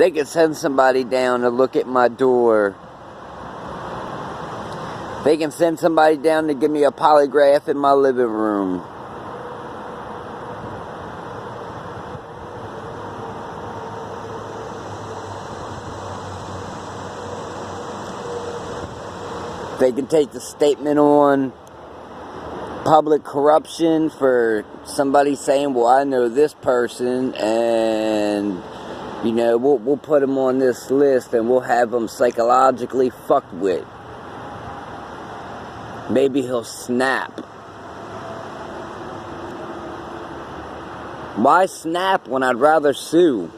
They can send somebody down to look at my door. They can send somebody down to give me a polygraph in my living room. They can take the statement on public corruption for somebody saying, well, I know this person, and, you know, we'll put them on this list and we'll have them psychologically fucked with. Maybe he'll snap. Why snap when I'd rather sue?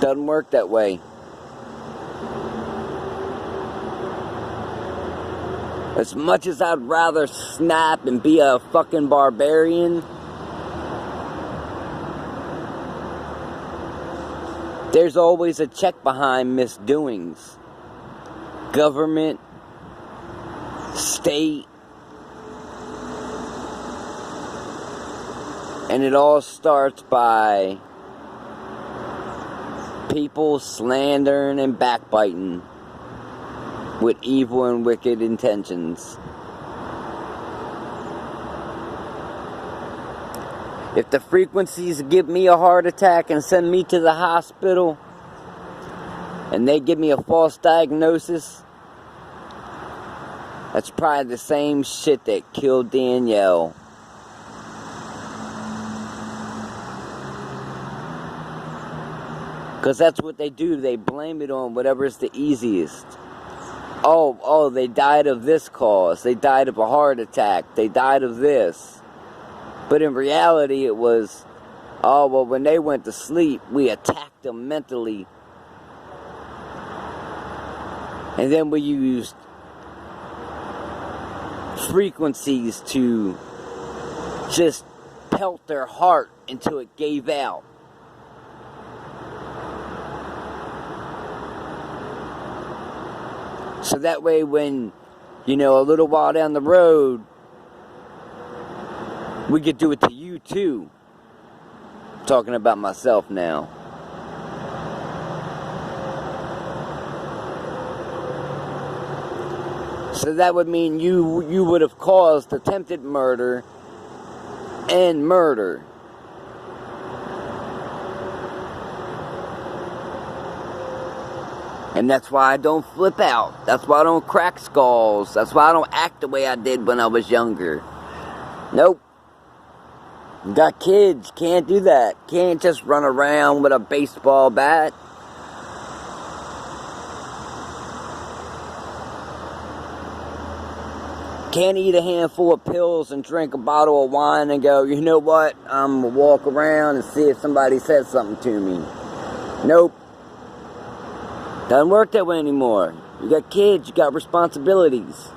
Doesn't work that way. As much as I'd rather snap and be a fucking barbarian, there's always a check behind misdoings. Government, state, and it all starts by people slandering and backbiting with evil and wicked intentions. If the frequencies give me a heart attack and send me to the hospital, and they give me a false diagnosis, that's probably the same shit that killed Danielle. Because that's what they do. They blame it on whatever's the easiest. Oh, they died of this cause. They died of a heart attack. They died of this. But in reality, it was, oh, well, when they went to sleep, we attacked them mentally. And then we used frequencies to just pelt their heart until it gave out. So that way when, you know, a little while down the road, we could do it to you too. I'm talking about myself now. So that would mean you would have caused attempted murder and murder. And that's why I don't flip out. That's why I don't crack skulls. That's why I don't act the way I did when I was younger. Nope. Got kids. Can't do that. Can't just run around with a baseball bat. Can't eat a handful of pills and drink a bottle of wine and go, you know what? I'm going to walk around and see if somebody says something to me. Nope. Doesn't work that way anymore. You got kids, you got responsibilities.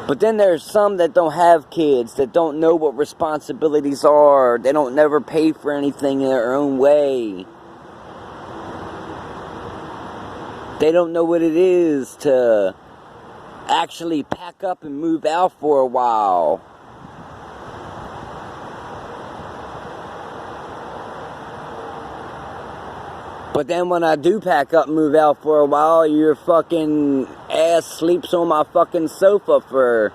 But then there's some that don't have kids, that don't know what responsibilities are. They don't never pay for anything in their own way. They don't know what it is to actually pack up and move out for a while. But then when I do pack up and move out for a while, your fucking ass sleeps on my fucking sofa for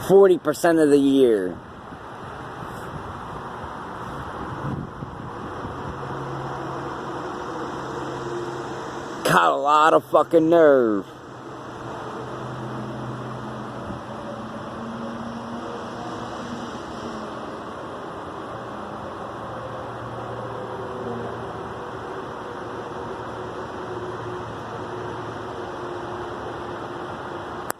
40% of the year. Got a lot of fucking nerve.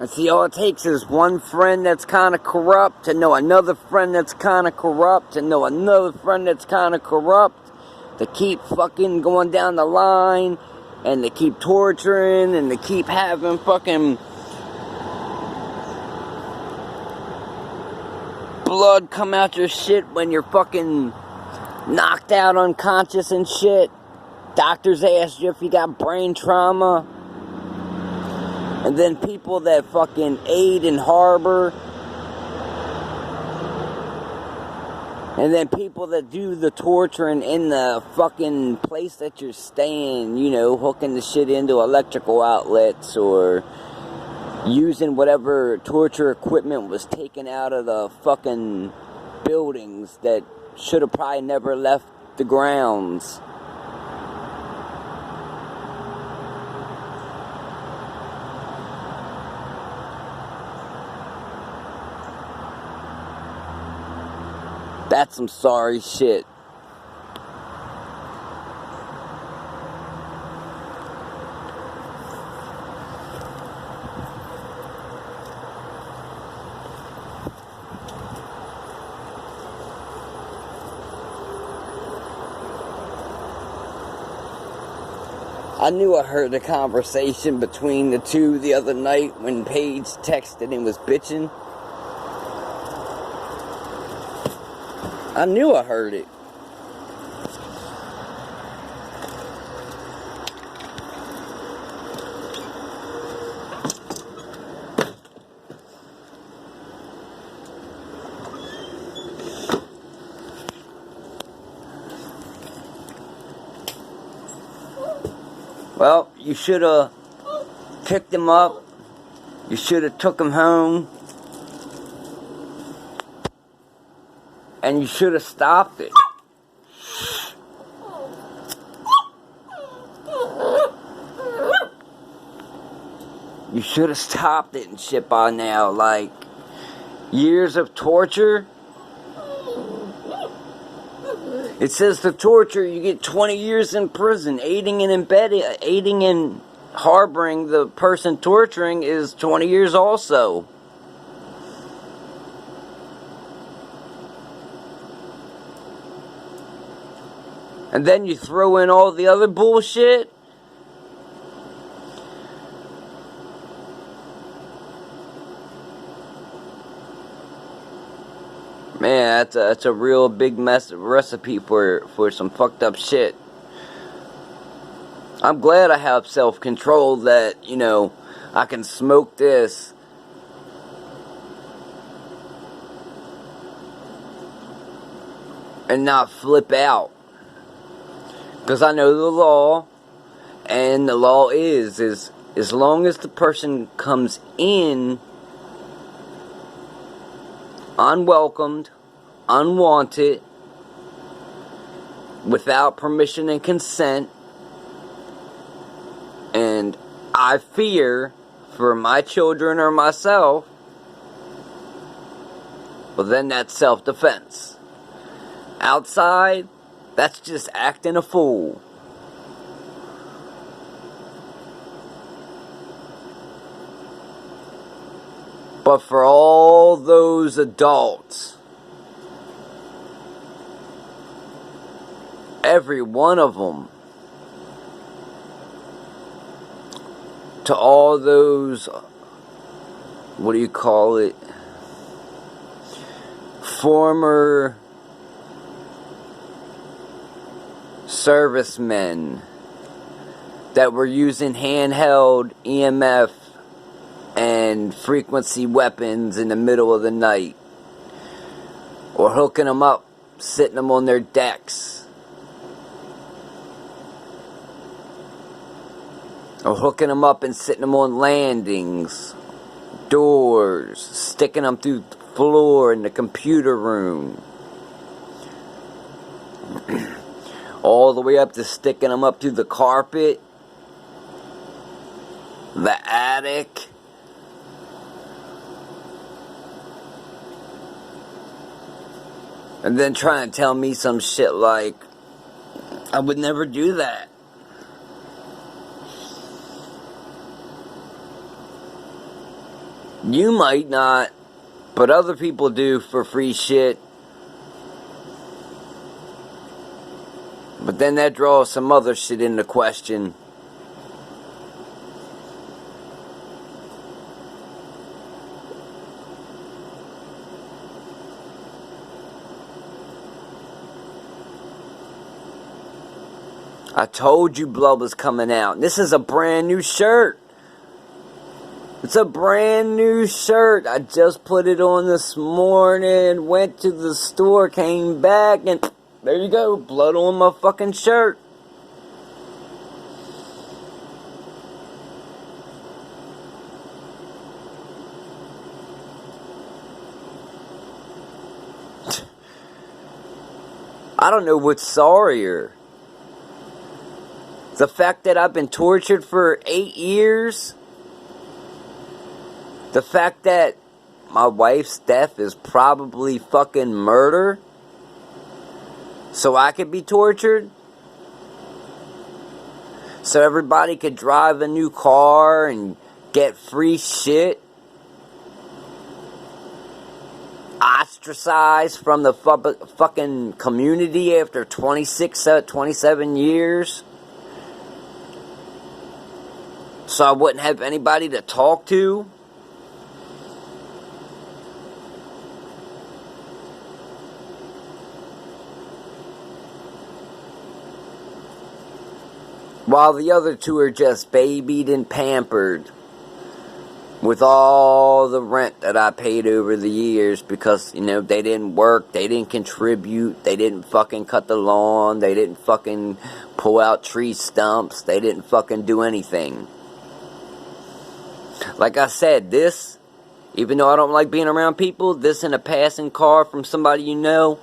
And see, all it takes is one friend that's kind of corrupt to know another friend that's kind of corrupt to know another friend that's kind of corrupt to keep fucking going down the line and to keep torturing and to keep having fucking blood come out your shit when you're fucking knocked out unconscious and shit. Doctors ask you if you got brain trauma. And then people that fucking aid and harbor And then people that do the torturing in the fucking place that you're staying, you know, hooking the shit into electrical outlets or using whatever torture equipment was taken out of the fucking buildings that should have probably never left the grounds. That's some sorry shit. I knew I heard the conversation between the two the other night when Paige texted and was bitching. I knew I heard it. Well, you should have picked him up. You should have took him home. And you should have stopped it. You should have stopped it and shit by now. Like, years of torture. It says the torture, you get 20 years in prison. Aiding and harboring the person torturing is 20 years also. And then you throw in all the other bullshit. Man, that's a real big recipe for some fucked up shit. I'm glad I have self-control that, you know, I can smoke this and not flip out. Because I know the law, and the law is as long as the person comes in unwelcomed, unwanted, without permission and consent, and I fear for my children or myself, well then that's self-defense. Outside, that's just acting a fool. But for all those adults, every one of them, to all those, what do you call it, former servicemen that were using handheld EMF and frequency weapons in the middle of the night, or hooking them up, sitting them on their decks, or hooking them up and sitting them on landings, doors, sticking them through the floor in the computer room, all the way up to sticking them up through the carpet, the attic. And then try and tell me some shit like, I would never do that. You might not, but other people do for free shit. But then that draws some other shit into question. I told you blood was coming out. This is a brand new shirt. It's a brand new shirt. I just put it on this morning, went to the store, came back, and there you go, blood on my fucking shirt. I don't know what's sorrier. The fact that I've been tortured for 8 years. The fact that my wife's death is probably fucking murder. So I could be tortured. So everybody could drive a new car and get free shit. Ostracized from the fucking community after 27 years. So I wouldn't have anybody to talk to. While the other two are just babied and pampered with all the rent that I paid over the years because, you know, they didn't work, they didn't contribute, they didn't fucking cut the lawn, they didn't fucking pull out tree stumps, they didn't fucking do anything. Like I said, this, even though I don't like being around people, this in a passing car from somebody you know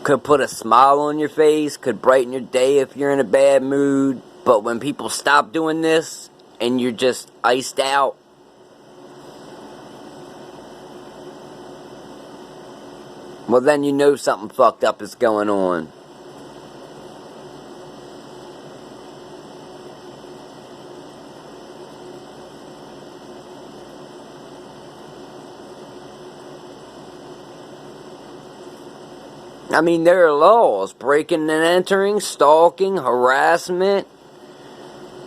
could put a smile on your face, could brighten your day if you're in a bad mood. But when people stop doing this and you're just iced out, well then you know something fucked up is going on. I mean, there are laws. Breaking and entering, stalking, harassment,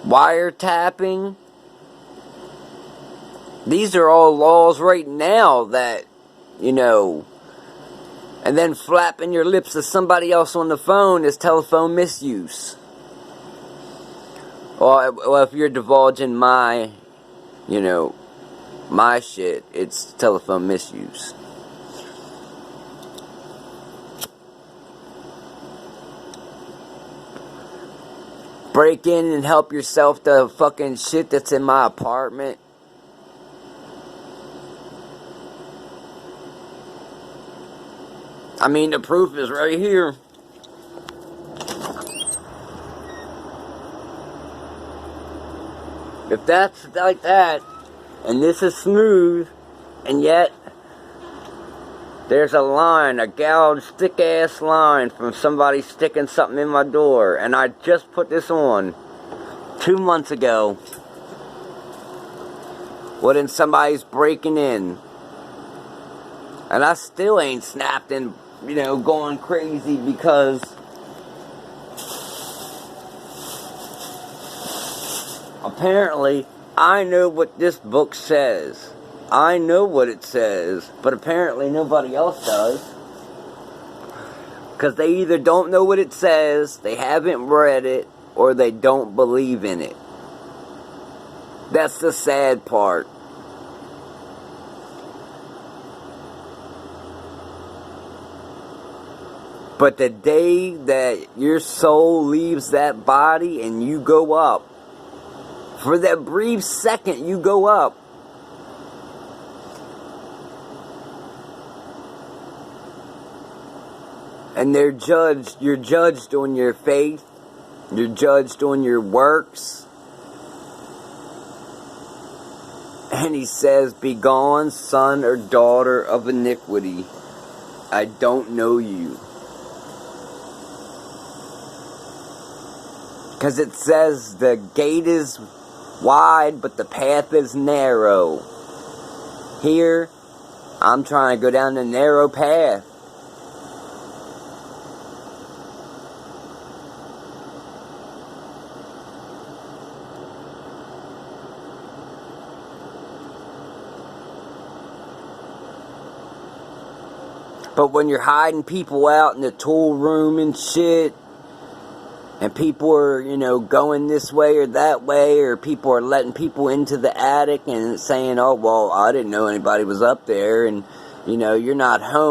wiretapping. These are all laws right now that, you know, and then flapping your lips to somebody else on the phone is telephone misuse. Well, if you're divulging my, you know, my shit, it's telephone misuse. Break in and help yourself to fucking shit that's in my apartment. I mean, the proof is right here. If that's like that, and this is smooth, and yet there's a line, a gouged, thick-ass line from somebody sticking something in my door. And I just put this on 2 months ago. Well, then somebody's breaking in. And I still ain't snapped and, you know, going crazy because apparently I know what this book says. I know what it says, but apparently nobody else does. Because they either don't know what it says, they haven't read it, or they don't believe in it. That's the sad part. But the day that your soul leaves that body and you go up, for that brief second you go up, and you're judged on your faith, you're judged on your works. And he says, "Begone, son or daughter of iniquity. I don't know you." Because it says the gate is wide, but the path is narrow. Here, I'm trying to go down the narrow path. But when you're hiding people out in the tool room and shit, and people are, going this way or that way, or people are letting people into the attic and saying, oh, well, I didn't know anybody was up there, and, you're not home.